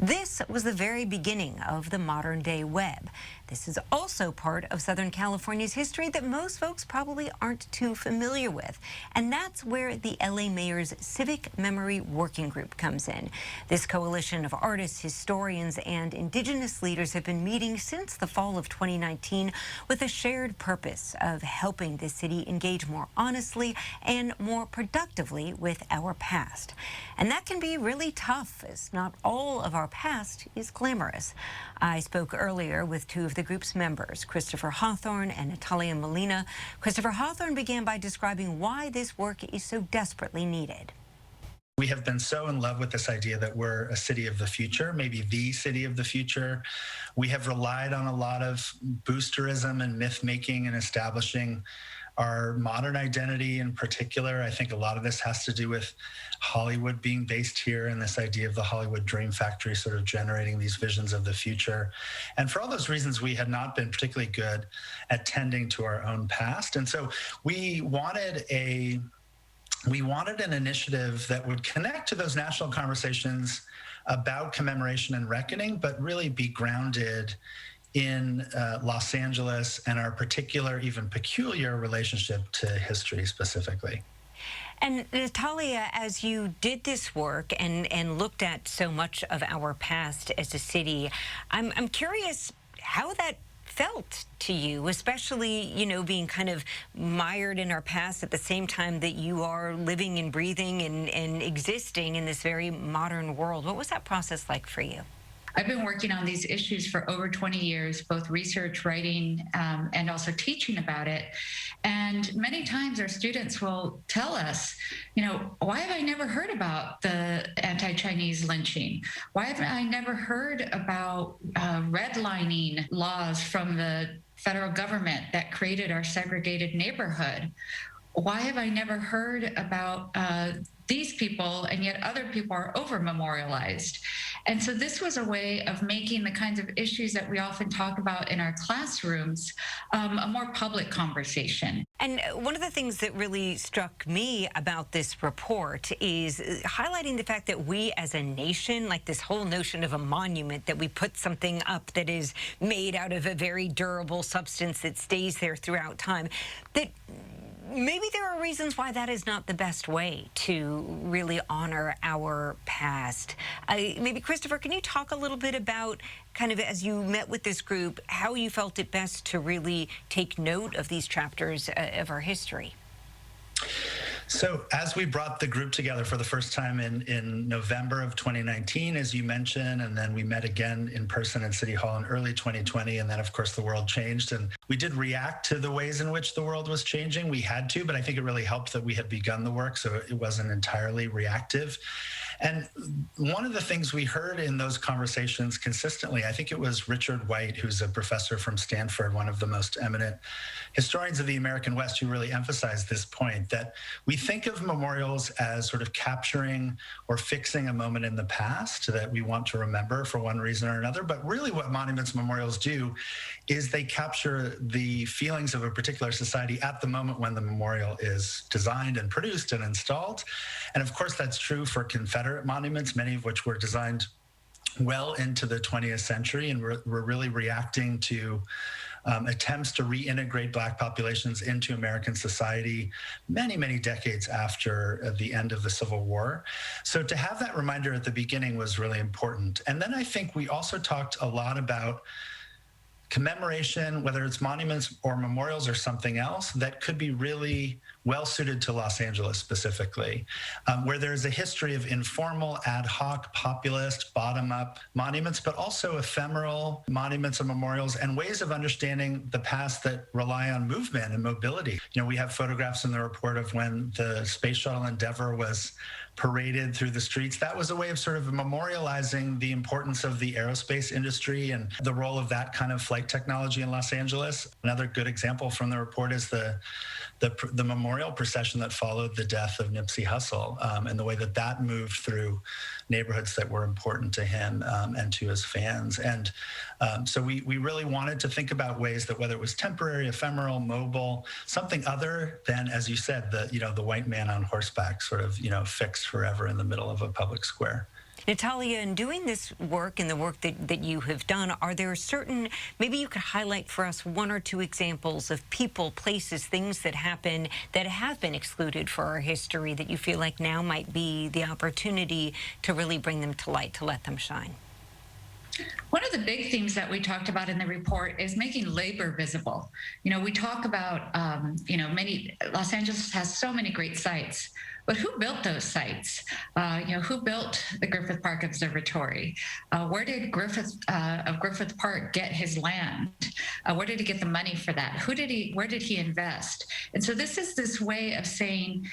This was the very beginning of the modern-day web. This is also part of Southern California's history that most folks probably aren't too familiar with. And that's where the LA Mayor's Civic Memory Working Group comes in. This coalition of artists, historians, and indigenous leaders have been meeting since the fall of 2019 with a shared purpose of helping the city engage more honestly and more productively with our past. And that can be really tough, as not all of our past is glamorous. I spoke earlier with two of the group's members, Christopher Hawthorne and Natalia Molina. Christopher Hawthorne began by describing why this work is so desperately needed. We have been so in love with this idea that we're a city of the future, maybe the city of the future. We have relied on a lot of boosterism and myth making and establishing our modern identity in particular. I think a lot of this has to do with Hollywood being based here and this idea of the Hollywood dream factory sort of generating these visions of the future. And for all those reasons, we had not been particularly good at tending to our own past. And so we wanted an initiative that would connect to those national conversations about commemoration and reckoning, but really be grounded in Los Angeles and our particular, even peculiar relationship to history specifically. And Natalia, as you did this work and looked at so much of our past as a city, I'm curious how that felt to you, especially, you know, being kind of mired in our past at the same time that you are living and breathing and existing in this very modern world. What was that process like for you? I've been working on these issues for over 20 years, both research, writing, and also teaching about it. And many times our students will tell us, you know, why have I never heard about the anti-Chinese lynching? Why have I never heard about redlining laws from the federal government that created our segregated neighborhood? Why have I never heard about these people, and yet other people are over-memorialized? And so this was a way of making the kinds of issues that we often talk about in our classrooms a more public conversation. And one of the things that really struck me about this report is highlighting the fact that we as a nation, like this whole notion of a monument, that we put something up that is made out of a very durable substance that stays there throughout time, that maybe there are reasons why that is not the best way to really honor our past. Maybe, Christopher, can you talk a little bit about kind of, as you met with this group, how you felt it best to really take note of these chapters of our history? So as we brought the group together for the first time in November of 2019, as you mentioned, and then we met again in person in City Hall in early 2020, and then of course the world changed, and we did react to the ways in which the world was changing. We had to, but I think it really helped that we had begun the work, so it wasn't entirely reactive. And one of the things we heard in those conversations consistently, I think it was Richard White, who's a professor from Stanford, one of the most eminent historians of the American West, who really emphasized this point, that we think of memorials as sort of capturing or fixing a moment in the past that we want to remember for one reason or another. But really what monuments memorials do is they capture the feelings of a particular society at the moment when the memorial is designed and produced and installed. And of course, that's true for Confederate monuments, many of which were designed well into the 20th century, and we're really reacting to attempts to reintegrate Black populations into American society many, many decades after the end of the Civil War. So to have that reminder at the beginning was really important. And then I think we also talked a lot about commemoration, whether it's monuments or memorials or something else, that could be really well suited to Los Angeles specifically, where there's a history of informal, ad hoc, populist, bottom-up monuments, but also ephemeral monuments and memorials and ways of understanding the past that rely on movement and mobility. You know, we have photographs in the report of when the Space Shuttle Endeavour was paraded through the streets. That was a way of sort of memorializing the importance of the aerospace industry and the role of that kind of flight technology in Los Angeles. Another good example from the report is the memorial procession that followed the death of Nipsey Hussle, and the way that that moved through neighborhoods that were important to him and to his fans. And so we really wanted to think about ways that, whether it was temporary, ephemeral, mobile, something other than, as you said, the white man on horseback sort of, fixed forever in the middle of a public square. Natalia, in doing this work and the work that you have done, are there certain, maybe you could highlight for us one or two examples of people, places, things that happen that have been excluded for our history that you feel like now might be the opportunity to really bring them to light, to let them shine? One of the big themes that we talked about in the report is making labor visible. We talk about, Los Angeles has so many great sites, but who built those sites? Who built the Griffith Park Observatory? Where did Griffith of Griffith Park get his land? Where did he get the money for that? Where did he invest? And so this is this way of saying,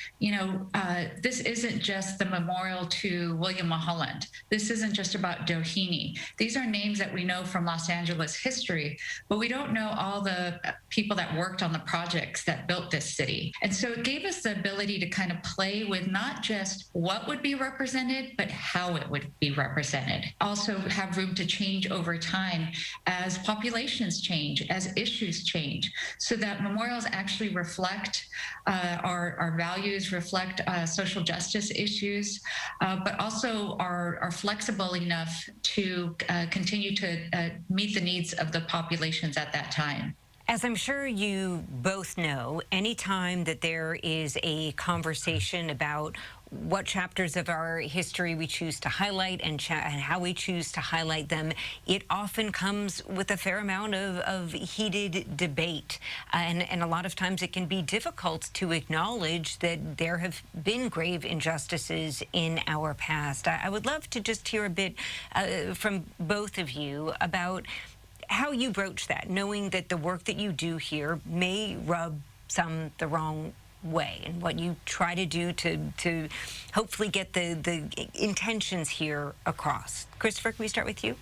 this isn't just the memorial to William Mulholland. This isn't just about Doheny. These are names that we know from Los Angeles history, but we don't know all the people that worked on the projects that built this city. And so it gave us the ability to kind of play with not just what would be represented, but how it would be represented. Also have room to change over time as populations change, as issues change, so that memorials actually reflect our values, reflect social justice issues, but also are flexible enough to continue to meet the needs of the populations at that time. As I'm sure you both know, anytime that there is a conversation about what chapters of our history we choose to highlight and how we choose to highlight them, it often comes with a fair amount of heated debate. And a lot of times it can be difficult to acknowledge that there have been grave injustices in our past. I would love to just hear a bit from both of you about how you broach that, knowing that the work that you do here may rub some the wrong way, and what you try to do to hopefully get the intentions here across. Christopher, can we start with you?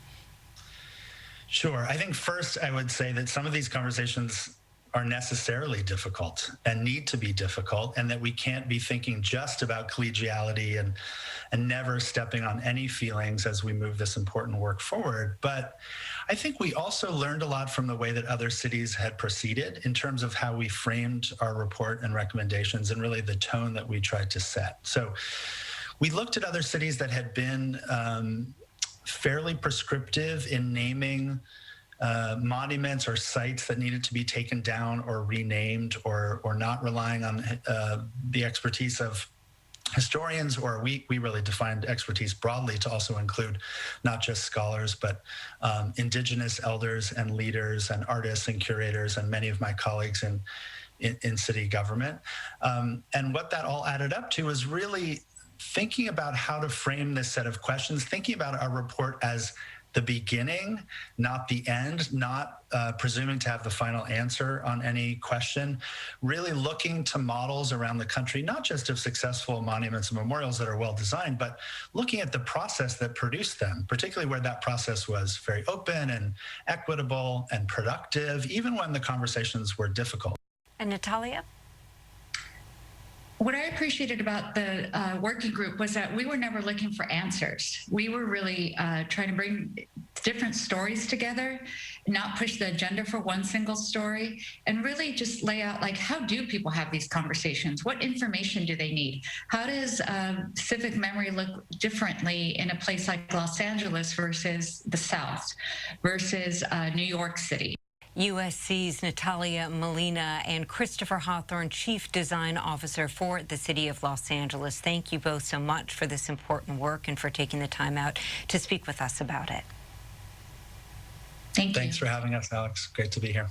Sure. I think first I would say that some of these conversations are necessarily difficult and need to be difficult, and that we can't be thinking just about collegiality and never stepping on any feelings as we move this important work forward. But I think we also learned a lot from the way that other cities had proceeded in terms of how we framed our report and recommendations, and really the tone that we tried to set. So we looked at other cities that had been fairly prescriptive in naming monuments or sites that needed to be taken down or renamed, or not relying on the expertise of historians, or we really defined expertise broadly to also include not just scholars, but indigenous elders and leaders and artists and curators and many of my colleagues in city government. And what that all added up to is really thinking about how to frame this set of questions, thinking about our report as the beginning, not the end, not presuming to have the final answer on any question, really looking to models around the country, not just of successful monuments and memorials that are well designed, but looking at the process that produced them, particularly where that process was very open and equitable and productive, even when the conversations were difficult. And Natalia? What I appreciated about the working group was that we were never looking for answers. We were really trying to bring different stories together, not push the agenda for one single story, and really just lay out, like, how do people have these conversations? What information do they need? How does civic memory look differently in a place like Los Angeles versus the South, versus New York City? USC's Natalia Molina and Christopher Hawthorne, Chief Design Officer for the City of Los Angeles. Thank you both so much for this important work and for taking the time out to speak with us about it. Thank you. Thanks for having us, Alex. Great to be here.